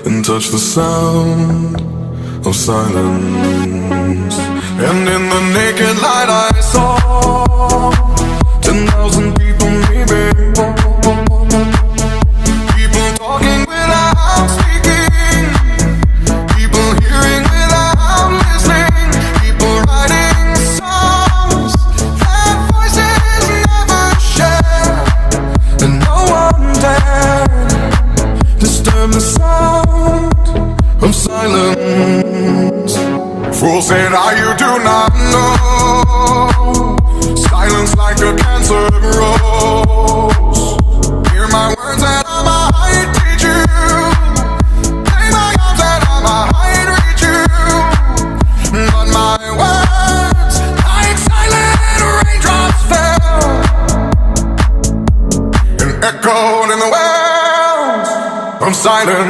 and touch the sound of silence. And in the naked light I saw 10,000 people, maybe. People talking without speaking, people hearing without listening, people writing songs that voices never share, and no one dared disturb the sound of silence. Fool said, you do not know. Silence like a cancer grows. Hear my words and I might teach you. Lay my arms and I might reach you. But my words, like silent raindrops, fell and echoed in the wells of silence.